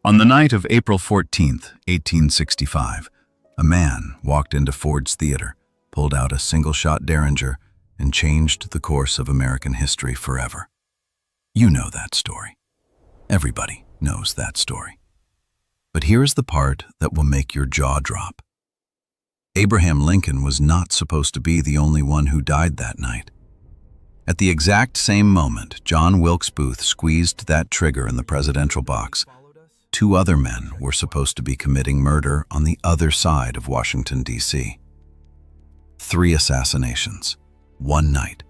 On the night of April 14th, 1865, a man walked into Ford's Theater, pulled out a single-shot Derringer, and changed the course of American history forever. You know that story. Everybody knows that story. But here's the part that will make your jaw drop. Abraham Lincoln was not supposed to be the only one who died that night. At the exact same moment John Wilkes Booth squeezed that trigger in the presidential box, two other men were supposed to be committing murder on the other side of Washington, D.C. 3 assassinations, one night.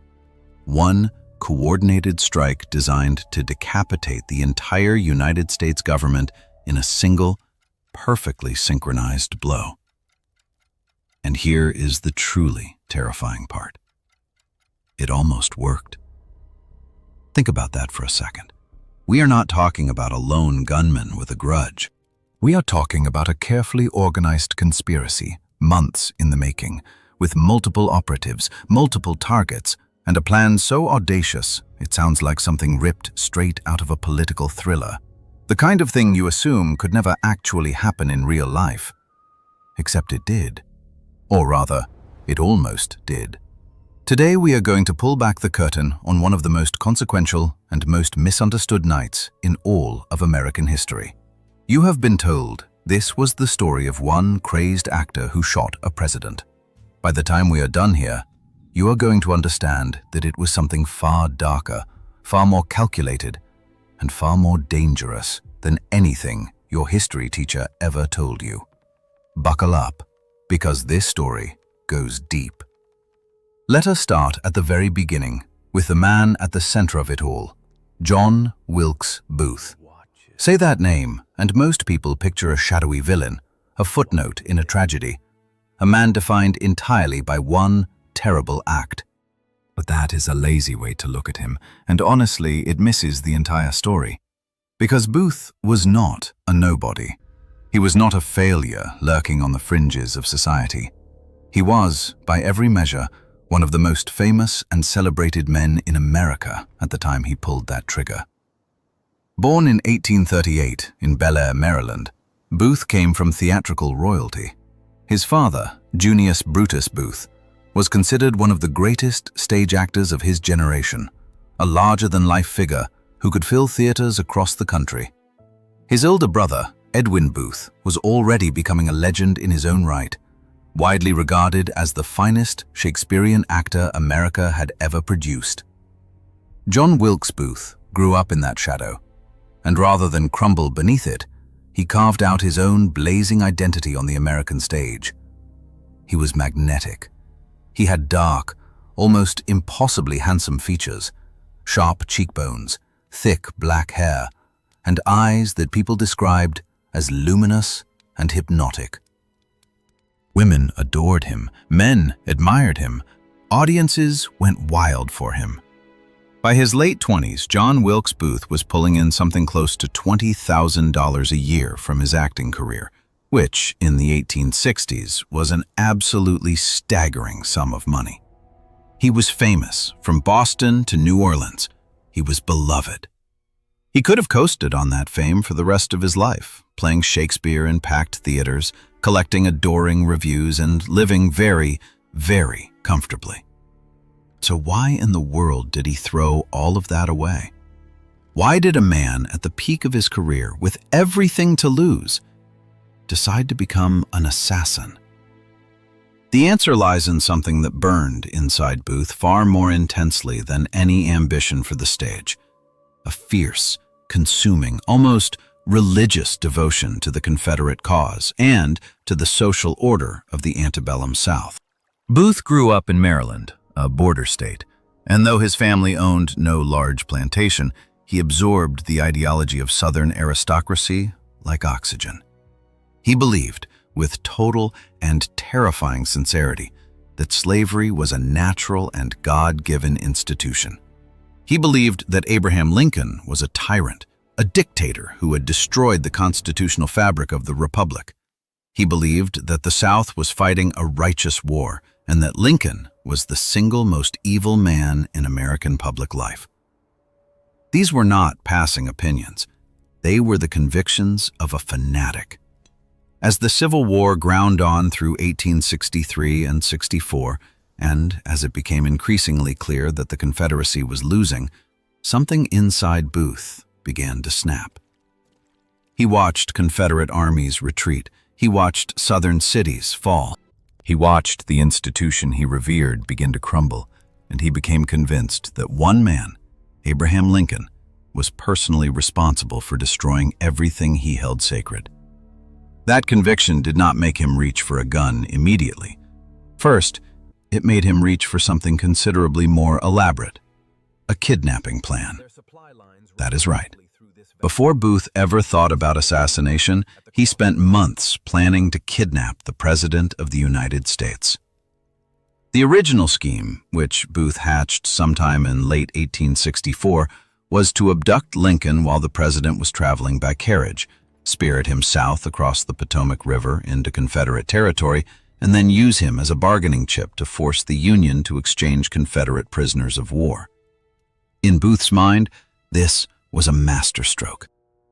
One coordinated strike designed to decapitate the entire United States government in a single, perfectly synchronized blow. And here is the truly terrifying part. It almost worked. Think about that for a second. We are not talking about a lone gunman with a grudge. We are talking about a carefully organized conspiracy, months in the making, with multiple operatives, multiple targets, and a plan so audacious it sounds like something ripped straight out of a political thriller. The kind of thing you assume could never actually happen in real life. Except it did. Or rather, it almost did. Today we are going to pull back the curtain on one of the most consequential and most misunderstood nights in all of American history. You have been told this was the story of one crazed actor who shot a president. By the time we are done here, you are going to understand that it was something far darker, far more calculated, and far more dangerous than anything your history teacher ever told you. Buckle up, because this story goes deep. Let us start at the very beginning, with the man at the center of it all, John Wilkes Booth. Say that name, and most people picture a shadowy villain, a footnote in a tragedy, a man defined entirely by one terrible act. But that is a lazy way to look at him, and honestly, it misses the entire story. Because Booth was not a nobody. He was not a failure lurking on the fringes of society. He was, by every measure, one of the most famous and celebrated men in America at the time he pulled that trigger. Born in 1838 in Bel Air, Maryland, Booth came from theatrical royalty. His father, Junius Brutus Booth, was considered one of the greatest stage actors of his generation, a larger-than-life figure who could fill theaters across the country. His older brother, Edwin Booth, was already becoming a legend in his own right, widely regarded as the finest Shakespearean actor America had ever produced. John Wilkes Booth grew up in that shadow, and rather than crumble beneath it, he carved out his own blazing identity on the American stage. He was magnetic. He had dark, almost impossibly handsome features, sharp cheekbones, thick black hair, and eyes that people described as luminous and hypnotic. Women adored him, men admired him, audiences went wild for him. By his late 20s, John Wilkes Booth was pulling in something close to $20,000 a year from his acting career, which, in the 1860s, was an absolutely staggering sum of money. He was famous, from Boston to New Orleans. He was beloved. He could have coasted on that fame for the rest of his life, playing Shakespeare in packed theaters, collecting adoring reviews, and living very, very comfortably. So why in the world did he throw all of that away? Why did a man at the peak of his career, with everything to lose, decide to become an assassin? The answer lies in something that burned inside Booth far more intensely than any ambition for the stage. A fierce, consuming, almost religious devotion to the Confederate cause and to the social order of the antebellum South. Booth grew up in Maryland, a border state, and though his family owned no large plantation, he absorbed the ideology of Southern aristocracy like oxygen. He believed, with total and terrifying sincerity, that slavery was a natural and God-given institution. He believed that Abraham Lincoln was a tyrant, a dictator who had destroyed the constitutional fabric of the Republic. He believed that the South was fighting a righteous war and that Lincoln was the single most evil man in American public life. These were not passing opinions. They were the convictions of a fanatic. As the Civil War ground on through 1863 and 64, and as it became increasingly clear that the Confederacy was losing, something inside Booth began to snap. He watched Confederate armies retreat. He watched Southern cities fall. He watched the institution he revered begin to crumble, and he became convinced that one man, Abraham Lincoln, was personally responsible for destroying everything he held sacred. That conviction did not make him reach for a gun immediately. First, it made him reach for something considerably more elaborate, a kidnapping plan. That is right. Before Booth ever thought about assassination, he spent months planning to kidnap the President of the United States. The original scheme, which Booth hatched sometime in late 1864, was to abduct Lincoln while the president was traveling by carriage, spirit him south across the Potomac River into Confederate territory, and then use him as a bargaining chip to force the Union to exchange Confederate prisoners of war. In Booth's mind, this was a masterstroke,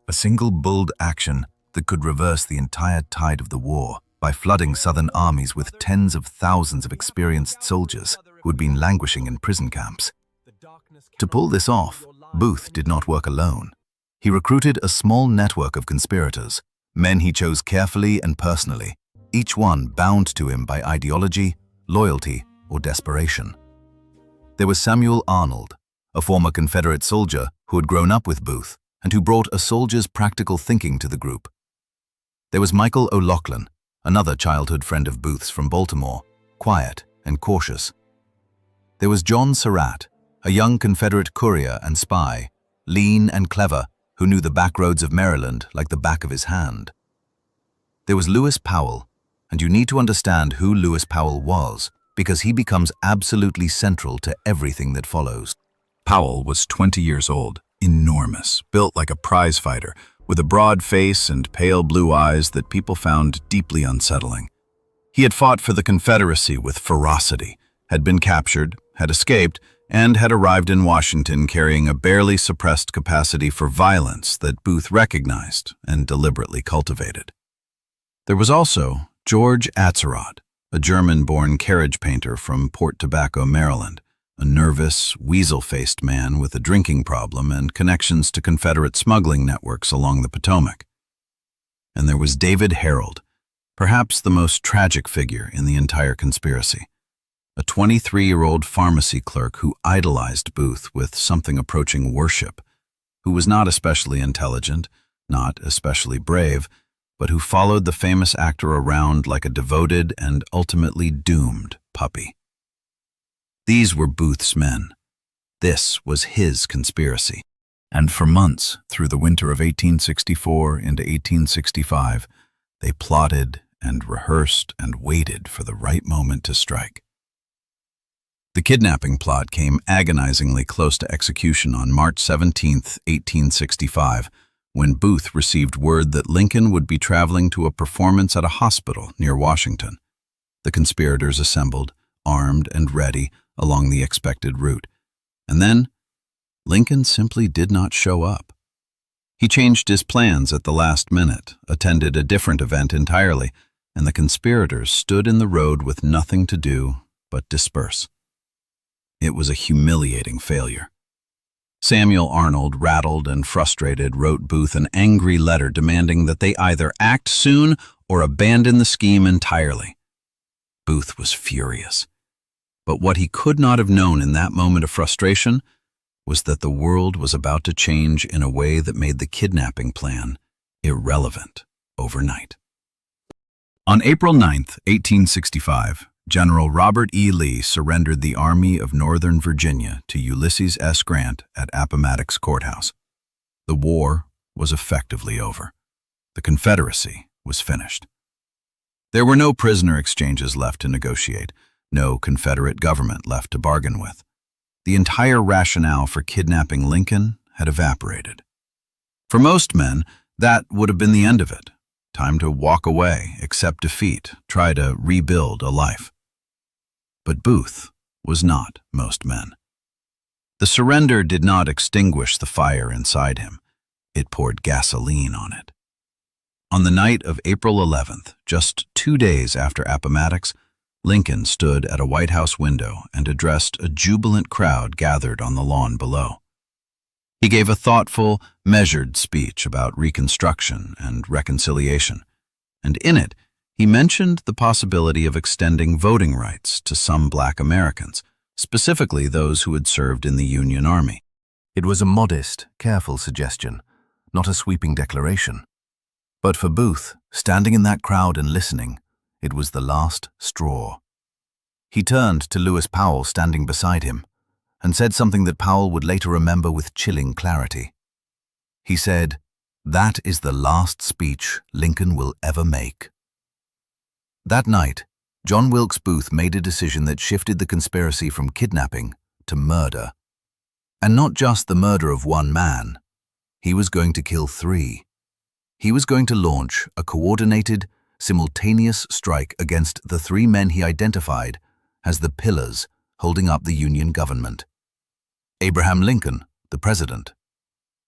a single bold action that could reverse the entire tide of the war by flooding Southern armies with tens of thousands of experienced soldiers who had been languishing in prison camps. To pull this off, Booth did not work alone. He recruited a small network of conspirators, men he chose carefully and personally, each one bound to him by ideology, loyalty, or desperation. There was Samuel Arnold, a former Confederate soldier who had grown up with Booth and who brought a soldier's practical thinking to the group. There was Michael O'Loughlin, another childhood friend of Booth's from Baltimore, quiet and cautious. There was John Surratt, a young Confederate courier and spy, lean and clever, who knew the back roads of Maryland like the back of his hand. There was Lewis Powell, and you need to understand who Lewis Powell was, because he becomes absolutely central to everything that follows. Powell was 20 years old, enormous, built like a prize fighter, with a broad face and pale blue eyes that people found deeply unsettling. He had fought for the Confederacy with ferocity, had been captured, had escaped, and had arrived in Washington carrying a barely suppressed capacity for violence that Booth recognized and deliberately cultivated. There was also George Atzerodt, a German-born carriage painter from Port Tobacco, Maryland, a nervous, weasel-faced man with a drinking problem and connections to Confederate smuggling networks along the Potomac. And there was David Harold, perhaps the most tragic figure in the entire conspiracy, a 23-year-old pharmacy clerk who idolized Booth with something approaching worship, who was not especially intelligent, not especially brave, but who followed the famous actor around like a devoted and ultimately doomed puppy. These were Booth's men. This was his conspiracy. And for months, through the winter of 1864 into 1865, they plotted and rehearsed and waited for the right moment to strike. The kidnapping plot came agonizingly close to execution on March 17, 1865, when Booth received word that Lincoln would be traveling to a performance at a hospital near Washington. The conspirators assembled, armed and ready, along the expected route. And then, Lincoln simply did not show up. He changed his plans at the last minute, attended a different event entirely, and the conspirators stood in the road with nothing to do but disperse. It was a humiliating failure. Samuel Arnold, rattled and frustrated, wrote Booth an angry letter demanding that they either act soon or abandon the scheme entirely. Booth was furious. But what he could not have known in that moment of frustration was that the world was about to change in a way that made the kidnapping plan irrelevant overnight. On April 9, 1865, General Robert E. Lee surrendered the Army of Northern Virginia to Ulysses S. Grant at Appomattox Courthouse. The war was effectively over. The Confederacy was finished. There were no prisoner exchanges left to negotiate, no Confederate government left to bargain with. The entire rationale for kidnapping Lincoln had evaporated. For most men, that would have been the end of it. Time to walk away, accept defeat, try to rebuild a life. But Booth was not most men. The surrender did not extinguish the fire inside him. It poured gasoline on it. On the night of April 11th, just 2 days after Appomattox, Lincoln stood at a White House window and addressed a jubilant crowd gathered on the lawn below. He gave a thoughtful, measured speech about Reconstruction and reconciliation, and in it, he mentioned the possibility of extending voting rights to some Black Americans, specifically those who had served in the Union Army. It was a modest, careful suggestion, not a sweeping declaration. But for Booth, standing in that crowd and listening, it was the last straw. He turned to Lewis Powell standing beside him and said something that Powell would later remember with chilling clarity. He said, "That is the last speech Lincoln will ever make." That night, John Wilkes Booth made a decision that shifted the conspiracy from kidnapping to murder. And not just the murder of one man. He was going to kill 3. He was going to launch a coordinated, simultaneous strike against the 3 men he identified as the pillars holding up the Union government. Abraham Lincoln, the president.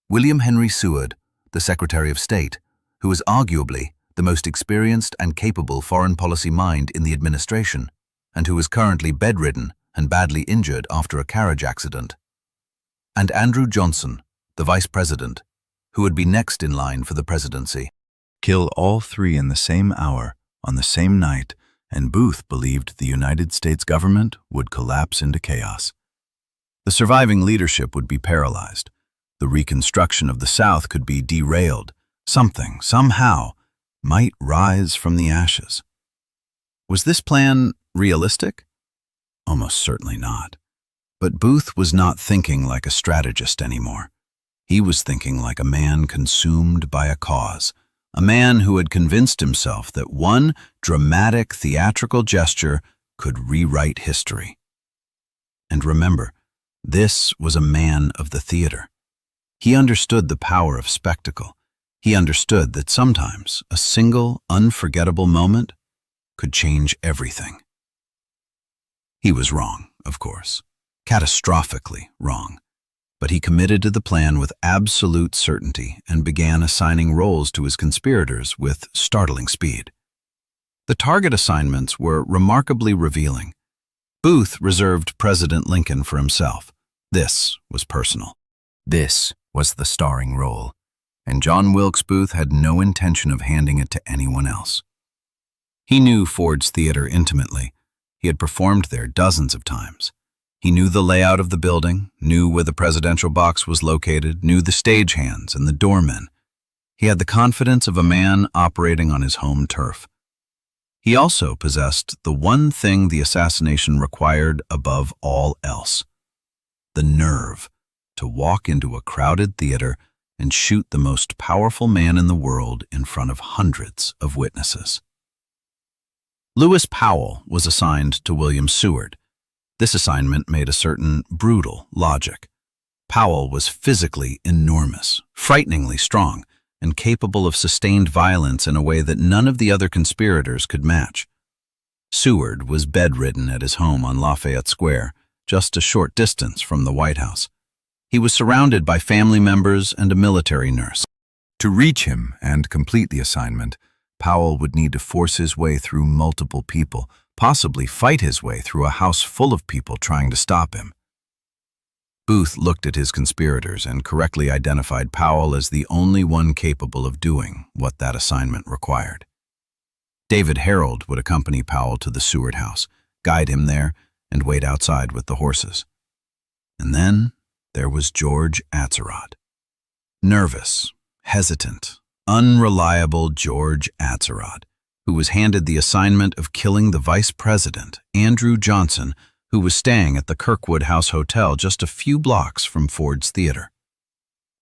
William Henry Seward, the Secretary of State, who was arguably the most experienced and capable foreign policy mind in the administration, and who is currently bedridden and badly injured after a carriage accident. And Andrew Johnson, the vice president, who would be next in line for the presidency. Kill all 3 in the same hour, on the same night, and Booth believed the United States government would collapse into chaos. The surviving leadership would be paralyzed. The Reconstruction of the South could be derailed. Something, somehow, might rise from the ashes. Was this plan realistic? Almost certainly not. But Booth was not thinking like a strategist anymore. He was thinking like a man consumed by a cause, a man who had convinced himself that one dramatic theatrical gesture could rewrite history. And remember, this was a man of the theater. He understood the power of spectacle. He understood that sometimes a single, unforgettable moment could change everything. He was wrong, of course, catastrophically wrong, but he committed to the plan with absolute certainty and began assigning roles to his conspirators with startling speed. The target assignments were remarkably revealing. Booth reserved President Lincoln for himself. This was personal. This was the starring role. And John Wilkes Booth had no intention of handing it to anyone else. He knew Ford's Theater intimately. He had performed there dozens of times. He knew the layout of the building, knew where the presidential box was located, knew the stagehands and the doormen. He had the confidence of a man operating on his home turf. He also possessed the one thing the assassination required above all else: the nerve to walk into a crowded theater and shoot the most powerful man in the world in front of hundreds of witnesses. Lewis Powell was assigned to William Seward. This assignment made a certain brutal logic. Powell was physically enormous, frighteningly strong, and capable of sustained violence in a way that none of the other conspirators could match. Seward was bedridden at his home on Lafayette Square, just a short distance from the White House. He was surrounded by family members and a military nurse. To reach him and complete the assignment, Powell would need to force his way through multiple people, possibly fight his way through a house full of people trying to stop him. Booth looked at his conspirators and correctly identified Powell as the only one capable of doing what that assignment required. David Harold would accompany Powell to the Seward house, guide him there, and wait outside with the horses. And then there was George Atzerodt. Nervous, hesitant, unreliable George Atzerodt, who was handed the assignment of killing the vice president, Andrew Johnson, who was staying at the Kirkwood House Hotel just a few blocks from Ford's Theater.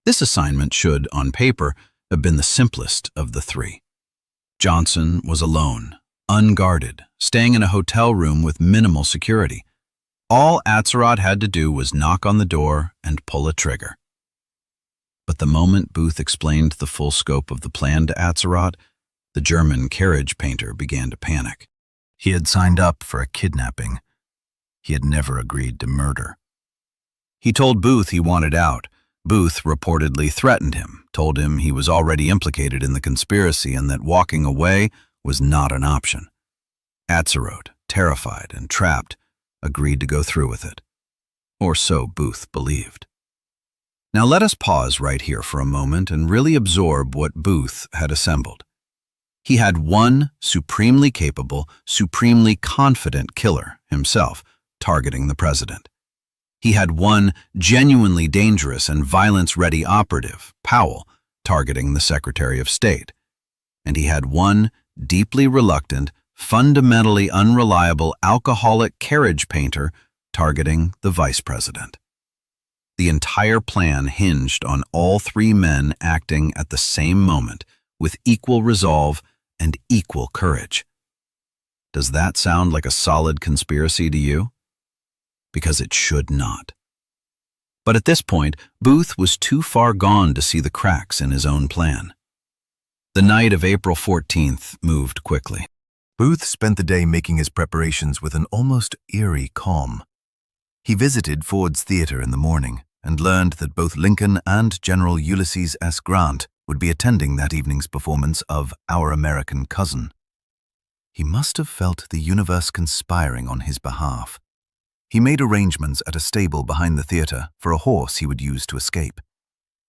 This assignment should, on paper, have been the simplest of the 3. Johnson was alone, unguarded, staying in a hotel room with minimal security. All Atzerodt had to do was knock on the door and pull a trigger. But the moment Booth explained the full scope of the plan to Atzerodt, the German carriage painter began to panic. He had signed up for a kidnapping. He had never agreed to murder. He told Booth he wanted out, Booth reportedly threatened him, told him he was already implicated in the conspiracy and that walking away was not an option. Atzerodt, terrified and trapped, agreed to go through with it. Or so Booth believed. Now let us pause right here for a moment and really absorb what Booth had assembled. He had one supremely capable, supremely confident killer himself targeting the president. He had one genuinely dangerous and violence-ready operative, Powell, targeting the Secretary of State. And he had one deeply reluctant, fundamentally unreliable alcoholic carriage painter targeting the vice president. The entire plan hinged on all three men acting at the same moment with equal resolve and equal courage. Does that sound like a solid conspiracy to you? Because it should not. But at this point, Booth was too far gone to see the cracks in his own plan. The night of April 14th moved quickly. Booth spent the day making his preparations with an almost eerie calm. He visited Ford's Theater in the morning and learned that both Lincoln and General Ulysses S. Grant would be attending that evening's performance of Our American Cousin. He must have felt the universe conspiring on his behalf. He made arrangements at a stable behind the theater for a horse he would use to escape.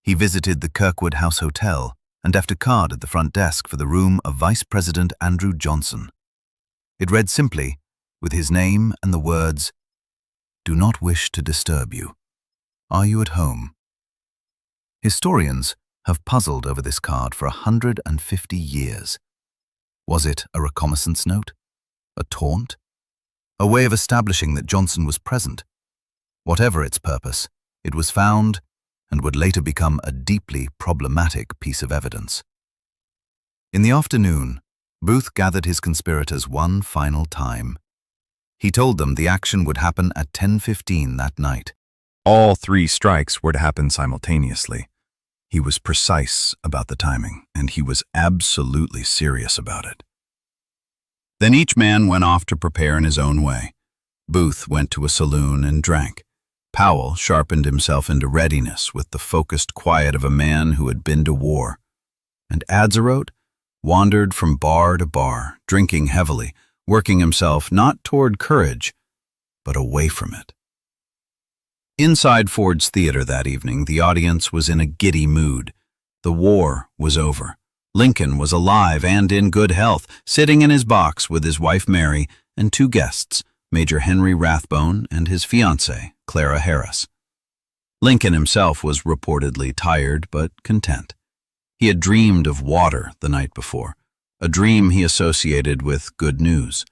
He visited the Kirkwood House Hotel and left a card at the front desk for the room of Vice President Andrew Johnson. It read simply, with his name and the words, "Do not wish to disturb you. Are you at home?" Historians have puzzled over this card for 150 years. Was it a reconnaissance note? A taunt? A way of establishing that Johnson was present? Whatever its purpose, it was found and would later become a deeply problematic piece of evidence. In the afternoon, Booth gathered his conspirators one final time. He told them the action would happen at 10:15 that night. All three strikes were to happen simultaneously. He was precise about the timing, and he was absolutely serious about it. Then each man went off to prepare in his own way. Booth went to a saloon and drank. Powell sharpened himself into readiness with the focused quiet of a man who had been to war. And Atzerodt wandered from bar to bar, drinking heavily, working himself not toward courage, but away from it. Inside Ford's Theater that evening, the audience was in a giddy mood. The war was over. Lincoln was alive and in good health, sitting in his box with his wife Mary and two guests, Major Henry Rathbone and his fiancée, Clara Harris. Lincoln himself was reportedly tired but content. He had dreamed of water the night before, a dream he associated with good news.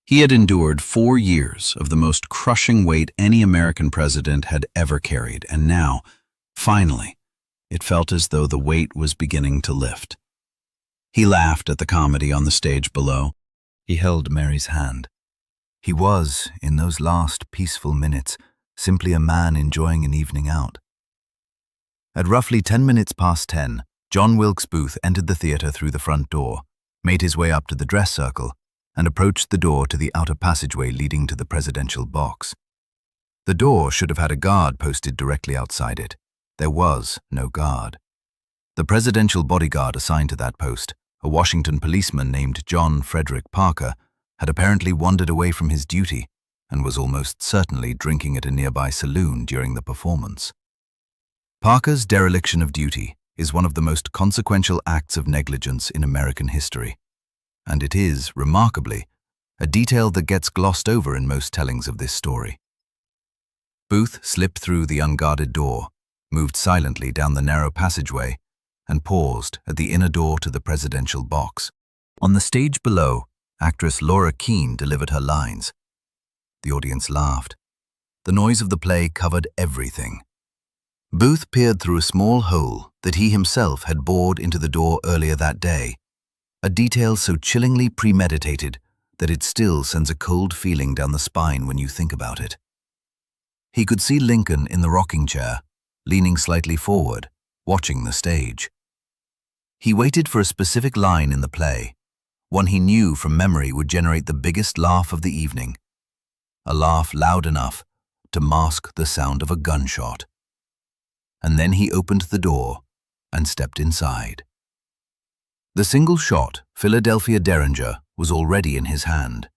He had endured 4 years of the most crushing weight any American president had ever carried, and now, finally, it felt as though the weight was beginning to lift. He laughed at the comedy on the stage below. He held Mary's hand. He was, in those last peaceful minutes, simply a man enjoying an evening out. At roughly 10 minutes past 10, John Wilkes Booth entered the theater through the front door, made his way up to the dress circle, and approached the door to the outer passageway leading to the presidential box. The door should have had a guard posted directly outside it. There was no guard. The presidential bodyguard assigned to that post, a Washington policeman named John Frederick Parker, had apparently wandered away from his duty and was almost certainly drinking at a nearby saloon during the performance. Parker's dereliction of duty is one of the most consequential acts of negligence in American history, and it is, remarkably, a detail that gets glossed over in most tellings of this story. Booth slipped through the unguarded door, moved silently down the narrow passageway, and paused at the inner door to the presidential box. On the stage below, actress Laura Keene delivered her lines. The audience laughed. The noise of the play covered everything. Booth peered through a small hole that he himself had bored into the door earlier that day, a detail so chillingly premeditated that it still sends a cold feeling down the spine when you think about it. He could see Lincoln in the rocking chair, leaning slightly forward, watching the stage. He waited for a specific line in the play, one he knew from memory would generate the biggest laugh of the evening, a laugh loud enough to mask the sound of a gunshot. and then he opened the door and stepped inside. The single-shot Philadelphia Derringer was already in his hand.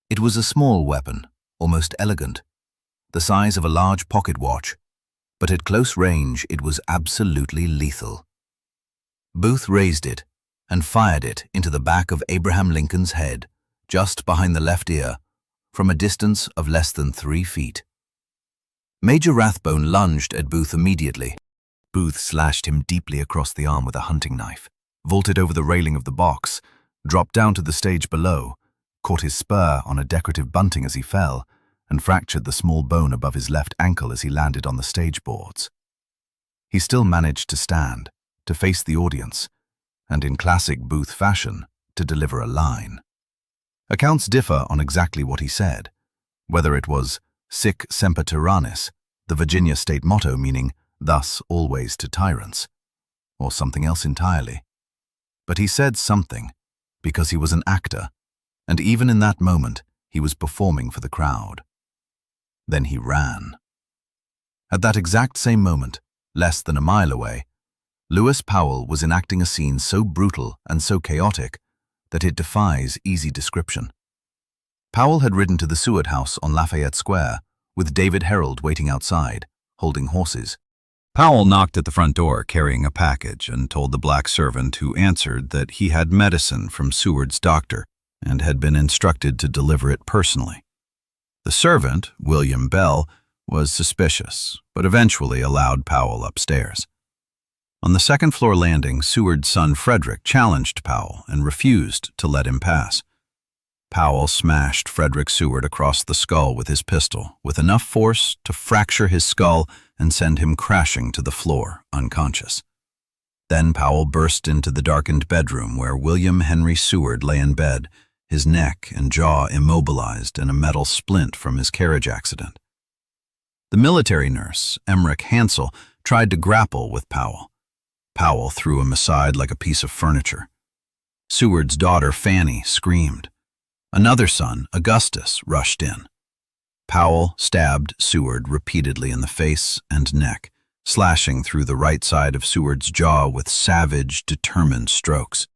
It was a small weapon, almost elegant, the size of a large pocket watch, but at close range it was absolutely lethal. Booth raised it and fired it into the back of Abraham Lincoln's head, just behind the left ear, from a distance of less than 3 feet. Major Rathbone lunged at Booth immediately. Booth slashed him deeply across the arm with a hunting knife, vaulted over the railing of the box, dropped down to the stage below, caught his spur on a decorative bunting as he fell, and fractured the small bone above his left ankle as he landed on the stage boards. He still managed to stand, to face the audience, and in classic Booth fashion, to deliver a line. Accounts differ on exactly what he said, whether it was sic semper tyrannis, the Virginia state motto meaning thus always to tyrants, or something else entirely. But he said something, because he was an actor, and even in that moment he was performing for the crowd. Then he ran. At that exact same moment, less than a mile away, Lewis Powell was enacting a scene so brutal and so chaotic that it defies easy description. Powell had ridden to the Seward house on Lafayette Square, with David Herold waiting outside, holding horses. Powell knocked at the front door carrying a package and told the black servant who answered that he had medicine from Seward's doctor and had been instructed to deliver it personally. The servant, William Bell, was suspicious, but eventually allowed Powell upstairs. On the second-floor landing, Seward's son Frederick challenged Powell and refused to let him pass. Powell smashed Frederick Seward across the skull with his pistol, with enough force to fracture his skull and send him crashing to the floor, unconscious. Then Powell burst into the darkened bedroom where William Henry Seward lay in bed, his neck and jaw immobilized and a metal splint from his carriage accident. The military nurse, Emmerich Hansel, tried to grapple with Powell. Powell threw him aside like a piece of furniture. Seward's daughter, Fanny, screamed. Another son, Augustus, rushed in. Powell stabbed Seward repeatedly in the face and neck, slashing through the right side of Seward's jaw with savage, determined strokes.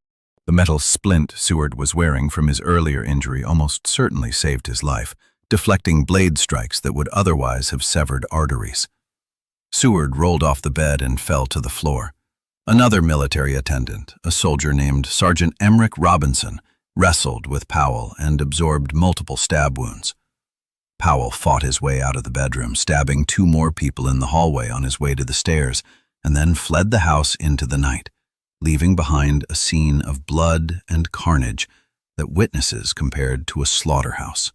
The metal splint Seward was wearing from his earlier injury almost certainly saved his life, deflecting blade strikes that would otherwise have severed arteries. Seward rolled off the bed and fell to the floor. Another military attendant, a soldier named Sergeant Emmerich Robinson, wrestled with Powell and absorbed multiple stab wounds. Powell fought his way out of the bedroom, stabbing 2 more people in the hallway on his way to the stairs, and then fled the house into the night, leaving behind a scene of blood and carnage that witnesses compared to a slaughterhouse.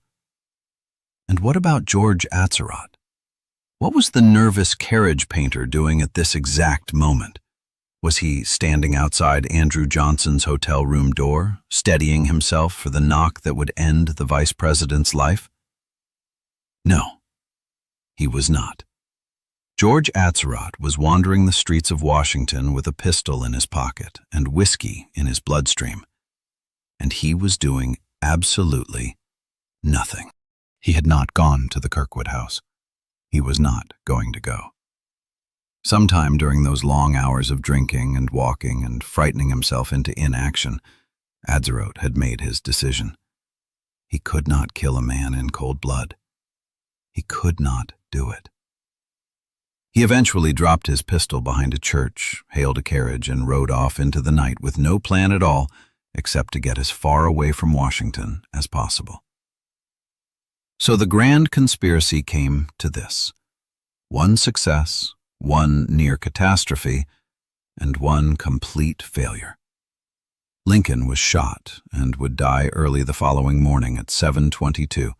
And what about George Atzerodt? What was the nervous carriage painter doing at this exact moment? Was he standing outside Andrew Johnson's hotel room door, steadying himself for the knock that would end the vice president's life? No, he was not. George Atzerodt was wandering the streets of Washington with a pistol in his pocket and whiskey in his bloodstream, and he was doing absolutely nothing. He had not gone to the Kirkwood house. He was not going to go. Sometime during those long hours of drinking and walking and frightening himself into inaction, Atzerodt had made his decision. He could not kill a man in cold blood. He could not do it. He eventually dropped his pistol behind a church, hailed a carriage, and rode off into the night with no plan at all except to get as far away from Washington as possible. So the grand conspiracy came to this: 1 success, 1 near catastrophe, and 1 complete failure. Lincoln was shot and would die early the following morning at 7:22,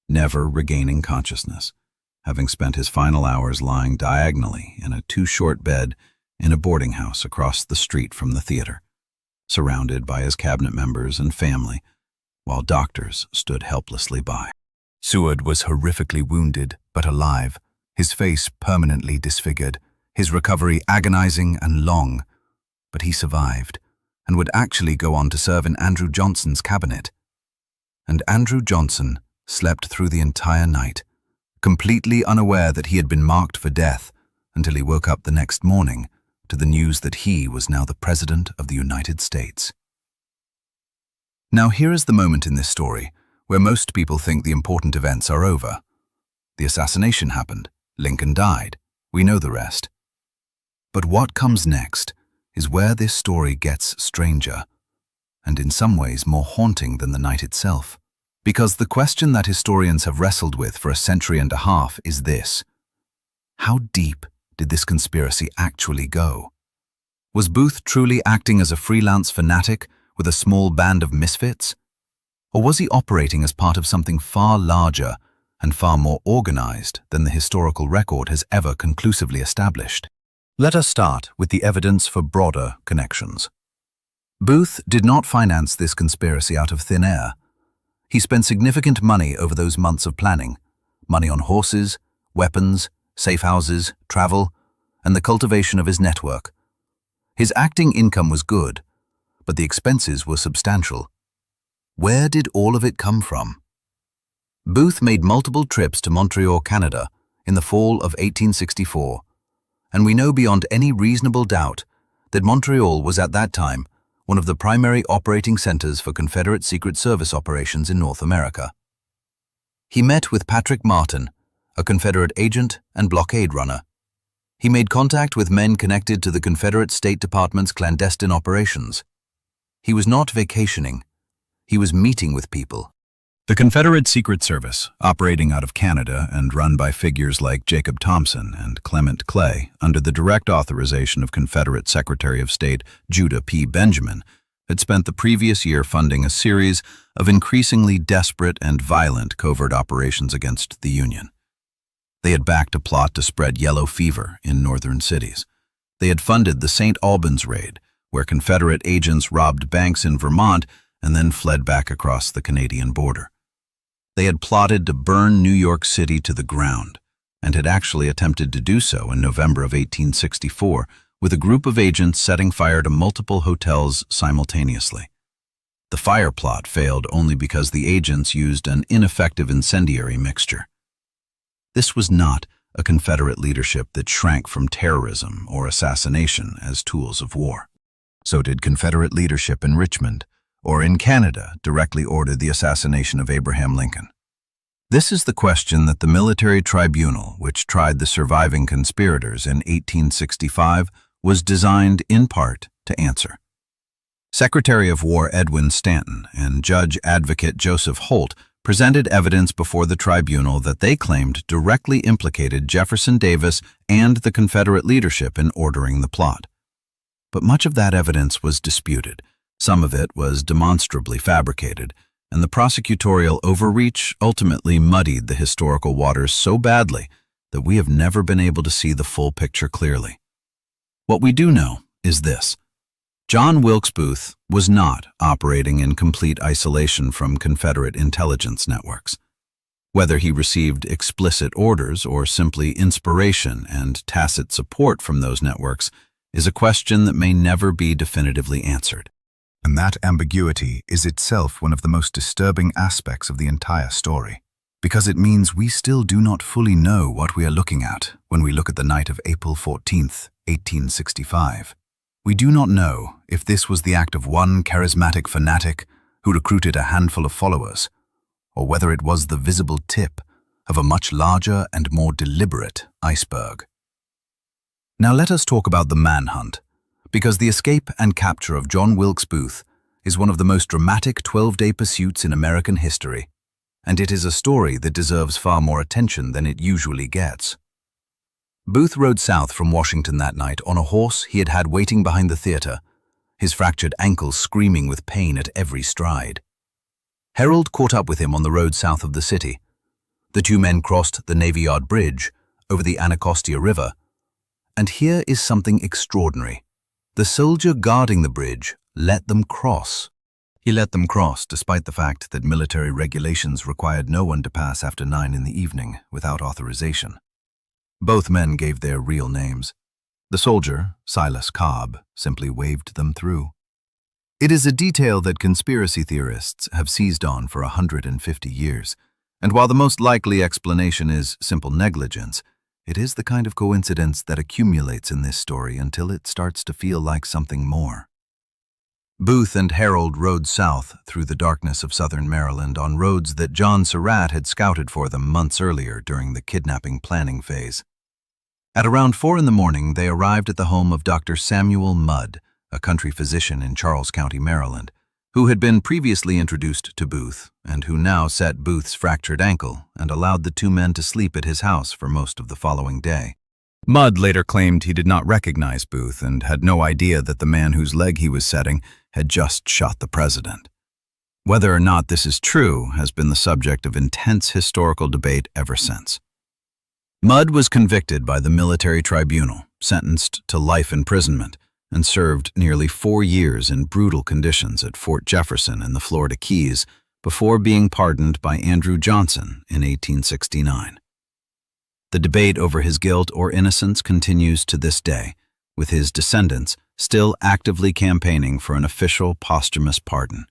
never regaining consciousness, having spent his final hours lying diagonally in a too-short bed in a boarding house across the street from the theater, surrounded by his cabinet members and family, while doctors stood helplessly by. Seward was horrifically wounded, but alive, his face permanently disfigured, his recovery agonizing and long, but he survived, and would actually go on to serve in Andrew Johnson's cabinet. And Andrew Johnson slept through the entire night, completely unaware that he had been marked for death until he woke up the next morning to the news that he was now the President of the United States. Now here is the moment in this story where most people think the important events are over. The assassination happened, Lincoln died, we know the rest. But what comes next is where this story gets stranger, and in some ways more haunting than the night itself. Because the question that historians have wrestled with for a century and a half is this: how deep did this conspiracy actually go? Was Booth truly acting as a freelance fanatic with a small band of misfits? Or was he operating as part of something far larger and far more organized than the historical record has ever conclusively established? Let us start with the evidence for broader connections. Booth did not finance this conspiracy out of thin air. He spent significant money over those months of planning, money on horses, weapons, safe houses, travel, and the cultivation of his network. His acting income was good, but the expenses were substantial. Where did all of it come from? Booth made multiple trips to Montreal, Canada, in the fall of 1864, and we know beyond any reasonable doubt that Montreal was at that time one of the primary operating centers for Confederate Secret Service operations in North America. He met with Patrick Martin, a Confederate agent and blockade runner. He made contact with men connected to the Confederate State Department's clandestine operations. He was not vacationing. He was meeting with people. The Confederate Secret Service, operating out of Canada and run by figures like Jacob Thompson and Clement Clay under the direct authorization of Confederate Secretary of State Judah P. Benjamin, had spent the previous year funding a series of increasingly desperate and violent covert operations against the Union. They had backed a plot to spread yellow fever in northern cities. They had funded the St. Albans raid, where Confederate agents robbed banks in Vermont and then fled back across the Canadian border. They had plotted to burn New York City to the ground, and had actually attempted to do so in November of 1864 with a group of agents setting fire to multiple hotels simultaneously. The fire plot failed only because the agents used an ineffective incendiary mixture. This was not a Confederate leadership that shrank from terrorism or assassination as tools of war. So did Confederate leadership in Richmond or in Canada directly order the assassination of Abraham Lincoln? This is the question that the military tribunal, which tried the surviving conspirators in 1865, was designed in part to answer. Secretary of War Edwin Stanton and Judge Advocate Joseph Holt presented evidence before the tribunal that they claimed directly implicated Jefferson Davis and the Confederate leadership in ordering the plot. But much of that evidence was disputed. Some of it was demonstrably fabricated, and the prosecutorial overreach ultimately muddied the historical waters so badly that we have never been able to see the full picture clearly. What we do know is this: John Wilkes Booth was not operating in complete isolation from Confederate intelligence networks. Whether he received explicit orders or simply inspiration and tacit support from those networks is a question that may never be definitively answered. And that ambiguity is itself one of the most disturbing aspects of the entire story, because it means we still do not fully know what we are looking at when we look at the night of April 14th, 1865. We do not know if this was the act of one charismatic fanatic who recruited a handful of followers, or whether it was the visible tip of a much larger and more deliberate iceberg. Now let us talk about the manhunt, because the escape and capture of John Wilkes Booth is one of the most dramatic 12-day pursuits in American history, and it is a story that deserves far more attention than it usually gets. Booth rode south from Washington that night on a horse he had had waiting behind the theater, his fractured ankles screaming with pain at every stride. Harold caught up with him on the road south of the city. The two men crossed the Navy Yard Bridge over the Anacostia River, and here is something extraordinary. The soldier guarding the bridge let them cross. He let them cross despite the fact that military regulations required no one to pass after 9 in the evening without authorization. Both men gave their real names. The soldier, Silas Cobb, simply waved them through. It is a detail that conspiracy theorists have seized on for 150 years, and while the most likely explanation is simple negligence, It is the kind of coincidence that accumulates in this story until it starts to feel like something more. Booth and Herold rode south through the darkness of southern Maryland on roads that John Surratt had scouted for them months earlier during the kidnapping planning phase. At around 4 in the morning, they arrived at the home of Dr. Samuel Mudd, a country physician in Charles County, Maryland, who had been previously introduced to Booth and who now set Booth's fractured ankle and allowed the two men to sleep at his house for most of the following day. Mudd later claimed he did not recognize Booth and had no idea that the man whose leg he was setting had just shot the president. Whether or not this is true has been the subject of intense historical debate ever since. Mudd was convicted by the military tribunal, sentenced to life imprisonment, and served nearly 4 years in brutal conditions at Fort Jefferson in the Florida Keys before being pardoned by Andrew Johnson in 1869. The debate over his guilt or innocence continues to this day, with his descendants still actively campaigning for an official posthumous pardon.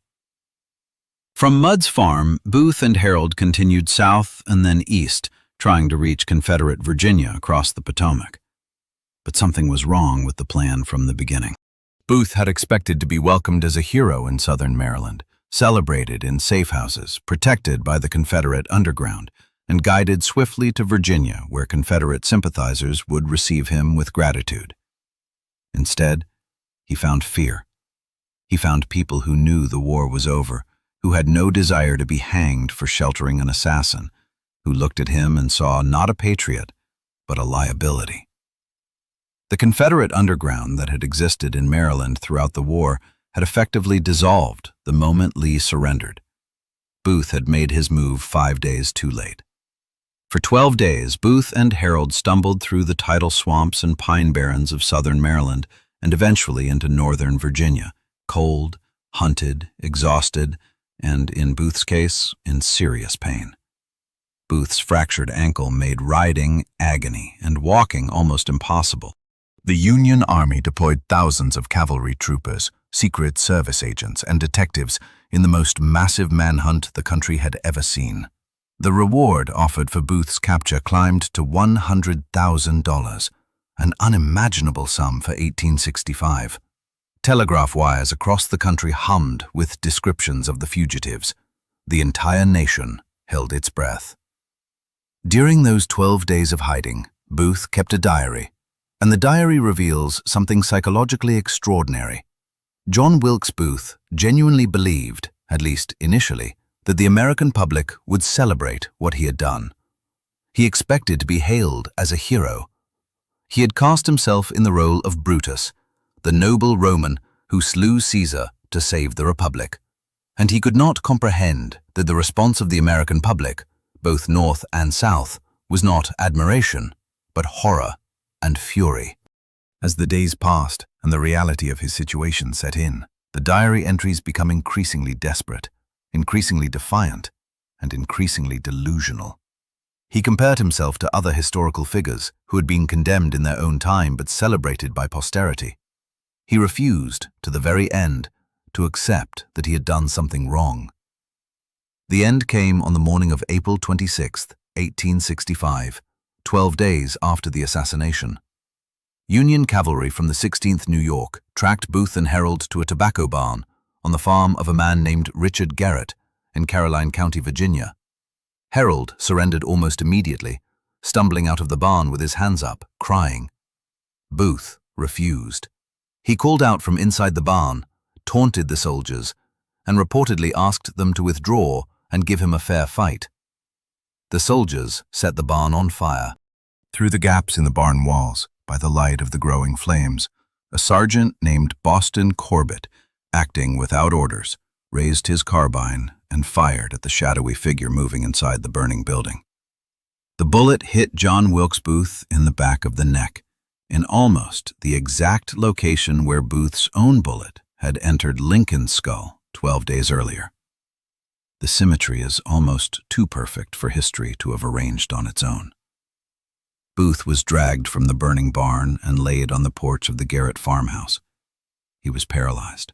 From Mudd's farm, Booth and Herold continued south and then east, trying to reach Confederate Virginia across the Potomac. But something was wrong with the plan from the beginning. Booth had expected to be welcomed as a hero in southern Maryland, celebrated in safe houses, protected by the Confederate underground, and guided swiftly to Virginia, where Confederate sympathizers would receive him with gratitude. Instead, he found fear. He found people who knew the war was over, who had no desire to be hanged for sheltering an assassin, who looked at him and saw not a patriot, but a liability. The Confederate underground that had existed in Maryland throughout the war had effectively dissolved the moment Lee surrendered. Booth had made his move 5 days too late. For 12 days, Booth and Herold stumbled through the tidal swamps and pine barrens of southern Maryland and eventually into northern Virginia, cold, hunted, exhausted, and, in Booth's case, in serious pain. Booth's fractured ankle made riding agony and walking almost impossible. The Union Army deployed thousands of cavalry troopers, Secret Service agents, and detectives in the most massive manhunt the country had ever seen. The reward offered for Booth's capture climbed to $100,000, an unimaginable sum for 1865. Telegraph wires across the country hummed with descriptions of the fugitives. The entire nation held its breath. During those 12 days of hiding, Booth kept a diary, and the diary reveals something psychologically extraordinary. John Wilkes Booth genuinely believed, at least initially, that the American public would celebrate what he had done. He expected to be hailed as a hero. He had cast himself in the role of Brutus, the noble Roman who slew Caesar to save the Republic, and he could not comprehend that the response of the American public, both North and South, was not admiration, but horror and fury. As the days passed and the reality of his situation set in, the diary entries become increasingly desperate, increasingly defiant, and increasingly delusional. He compared himself to other historical figures who had been condemned in their own time but celebrated by posterity. He refused, to the very end, to accept that he had done something wrong. The end came on the morning of April 26, 1865, 12 days after the assassination. Union cavalry from the 16th New York tracked Booth and Herold to a tobacco barn on the farm of a man named Richard Garrett in Caroline County, Virginia. Herold surrendered almost immediately, stumbling out of the barn with his hands up, crying. Booth refused. He called out from inside the barn, taunted the soldiers, and reportedly asked them to withdraw and give him a fair fight. The soldiers set the barn on fire. Through the gaps in the barn walls, by the light of the growing flames, a sergeant named Boston Corbett, acting without orders, raised his carbine and fired at the shadowy figure moving inside the burning building. The bullet hit John Wilkes Booth in the back of the neck, in almost the exact location where Booth's own bullet had entered Lincoln's skull 12 days earlier. The symmetry is almost too perfect for history to have arranged on its own. Booth was dragged from the burning barn and laid on the porch of the Garrett farmhouse. He was paralyzed.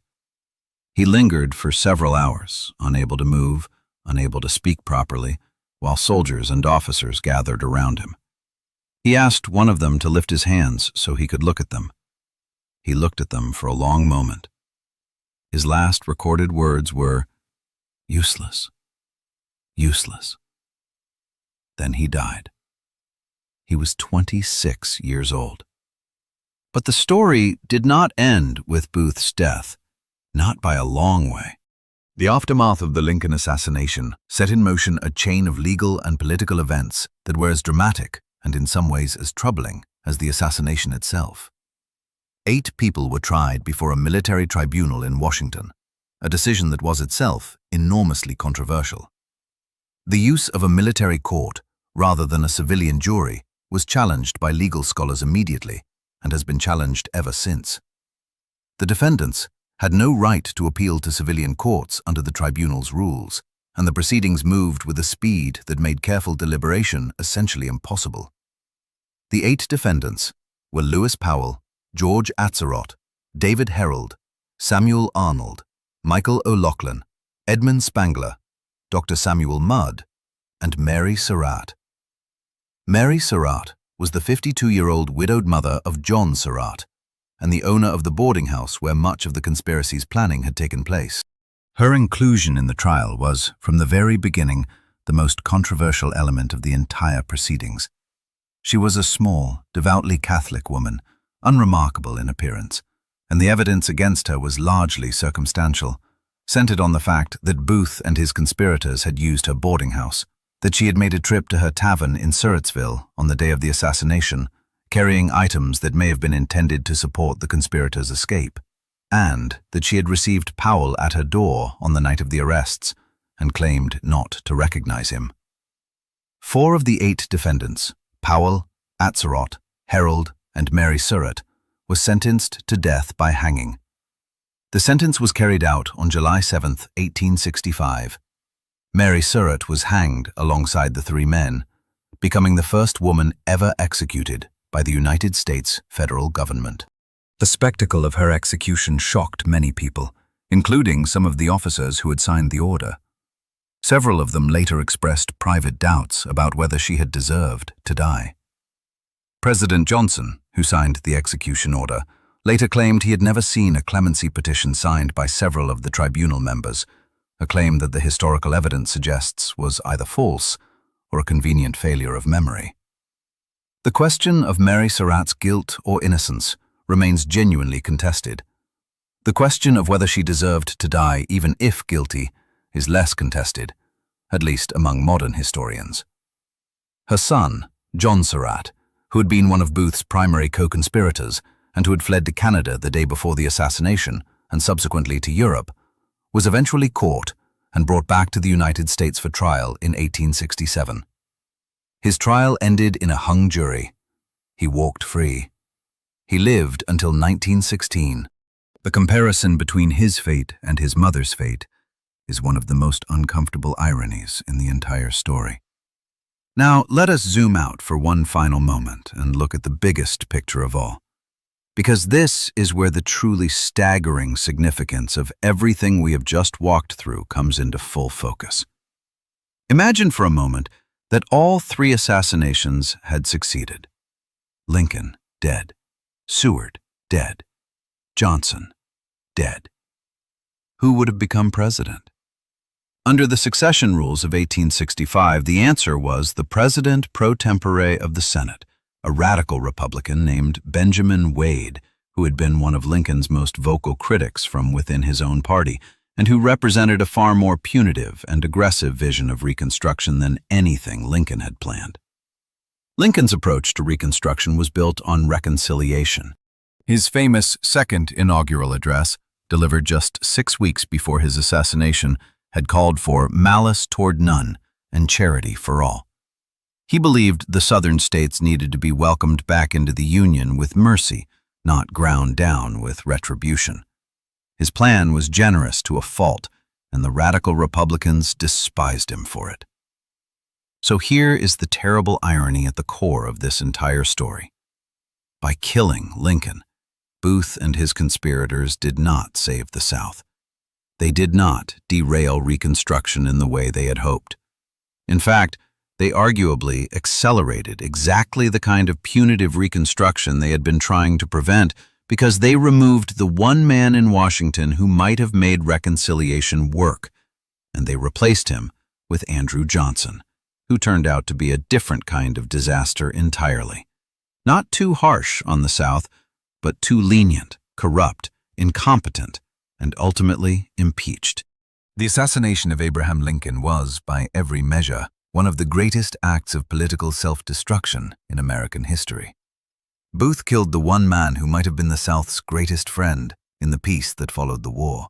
He lingered for several hours, unable to move, unable to speak properly, while soldiers and officers gathered around him. He asked one of them to lift his hands so he could look at them. He looked at them for a long moment. His last recorded words were, "Useless. Useless." Then he died. He was 26 years old. But the story did not end with Booth's death, not by a long way. The aftermath of the Lincoln assassination set in motion a chain of legal and political events that were as dramatic and in some ways as troubling as the assassination itself. 8 people were tried before a military tribunal in Washington, a decision that was itself enormously controversial. The use of a military court rather than a civilian jury was challenged by legal scholars immediately and has been challenged ever since. The defendants had no right to appeal to civilian courts under the tribunal's rules, and the proceedings moved with a speed that made careful deliberation essentially impossible. The 8 defendants were Lewis Powell, George Atzerodt, David Herold, Samuel Arnold, Michael O'Loughlin, Edmund Spangler, Dr. Samuel Mudd, and Mary Surratt. Mary Surratt was the 52-year-old widowed mother of John Surratt and the owner of the boarding house where much of the conspiracy's planning had taken place. Her inclusion in the trial was, from the very beginning, the most controversial element of the entire proceedings. She was a small, devoutly Catholic woman, unremarkable in appearance, and the evidence against her was largely circumstantial, centered on the fact that Booth and his conspirators had used her boarding house, that she had made a trip to her tavern in Surrattsville on the day of the assassination, carrying items that may have been intended to support the conspirators' escape, and that she had received Powell at her door on the night of the arrests and claimed not to recognize him. 4 of the 8 defendants, Powell, Atzerodt, Herold, and Mary Surratt, were sentenced to death by hanging. The sentence was carried out on July 7, 1865. Mary Surratt was hanged alongside the 3 men, becoming the first woman ever executed by the United States federal government. The spectacle of her execution shocked many people, including some of the officers who had signed the order. Several of them later expressed private doubts about whether she had deserved to die. President Johnson, who signed the execution order, later claimed he had never seen a clemency petition signed by several of the tribunal members, a claim that the historical evidence suggests was either false or a convenient failure of memory. The question of Mary Surratt's guilt or innocence remains genuinely contested. The question of whether she deserved to die, even if guilty, is less contested, at least among modern historians. Her son, John Surratt, who had been one of Booth's primary co-conspirators and who had fled to Canada the day before the assassination and subsequently to Europe, was eventually caught and brought back to the United States for trial in 1867. His trial ended in a hung jury. He walked free. He lived until 1916. The comparison between his fate and his mother's fate is one of the most uncomfortable ironies in the entire story. Now, let us zoom out for one final moment and look at the biggest picture of all, because this is where the truly staggering significance of everything we have just walked through comes into full focus. Imagine for a moment that all 3 assassinations had succeeded. Lincoln, dead. Seward, dead. Johnson, dead. Who would have become president? Under the succession rules of 1865, the answer was the president pro tempore of the Senate, a radical Republican named Benjamin Wade, who had been one of Lincoln's most vocal critics from within his own party, and who represented a far more punitive and aggressive vision of Reconstruction than anything Lincoln had planned. Lincoln's approach to Reconstruction was built on reconciliation. His famous second inaugural address, delivered just 6 weeks before his assassination, had called for malice toward none and charity for all. He believed the Southern states needed to be welcomed back into the Union with mercy, not ground down with retribution. His plan was generous to a fault, and the radical Republicans despised him for it. So here is the terrible irony at the core of this entire story. By killing Lincoln, Booth and his conspirators did not save the South. They did not derail Reconstruction in the way they had hoped. In fact, They arguably accelerated exactly the kind of punitive Reconstruction they had been trying to prevent because they removed the one man in Washington who might have made reconciliation work, and they replaced him with Andrew Johnson, who turned out to be a different kind of disaster entirely. Not too harsh on the South, but too lenient, corrupt, incompetent, and ultimately impeached. The assassination of Abraham Lincoln was, by every measure, one of the greatest acts of political self-destruction in American history. Booth killed the one man who might have been the South's greatest friend in the peace that followed the war.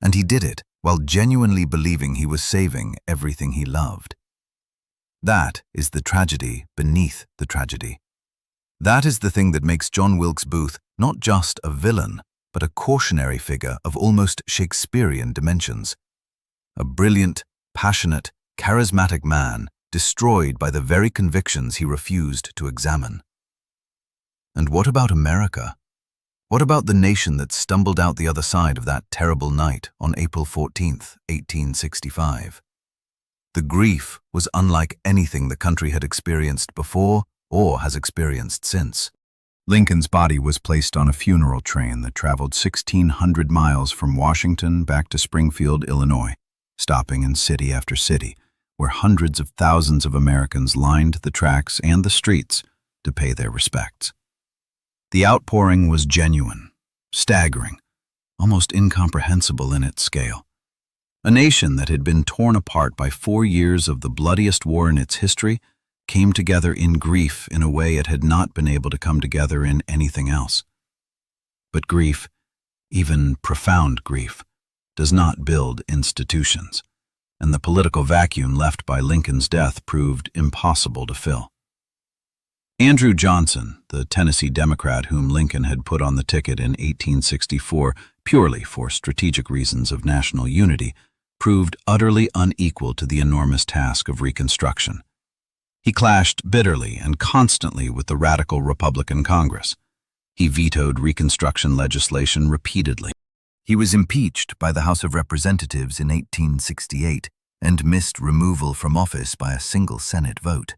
And he did it while genuinely believing he was saving everything he loved. That is the tragedy beneath the tragedy. That is the thing that makes John Wilkes Booth not just a villain, but a cautionary figure of almost Shakespearean dimensions. A brilliant, passionate, charismatic man destroyed by the very convictions he refused to examine. And what about America? What about the nation that stumbled out the other side of that terrible night on April 14th, 1865? The grief was unlike anything the country had experienced before or has experienced since. Lincoln's body was placed on a funeral train that traveled 1,600 miles from Washington back to Springfield, Illinois, stopping in city after city, where hundreds of thousands of Americans lined the tracks and the streets to pay their respects. The outpouring was genuine, staggering, almost incomprehensible in its scale. A nation that had been torn apart by 4 years of the bloodiest war in its history came together in grief in a way it had not been able to come together in anything else. But grief, even profound grief, does not build institutions, and the political vacuum left by Lincoln's death proved impossible to fill. Andrew Johnson, the Tennessee Democrat whom Lincoln had put on the ticket in 1864 purely for strategic reasons of national unity, proved utterly unequal to the enormous task of Reconstruction. He clashed bitterly and constantly with the radical Republican Congress. He vetoed Reconstruction legislation repeatedly. He was impeached by the House of Representatives in 1868 and missed removal from office by a single Senate vote.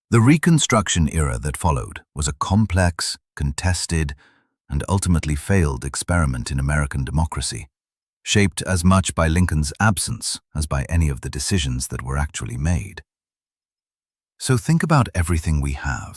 The Reconstruction era that followed was a complex, contested, and ultimately failed experiment in American democracy, shaped as much by Lincoln's absence as by any of the decisions that were actually made. So think about everything we have.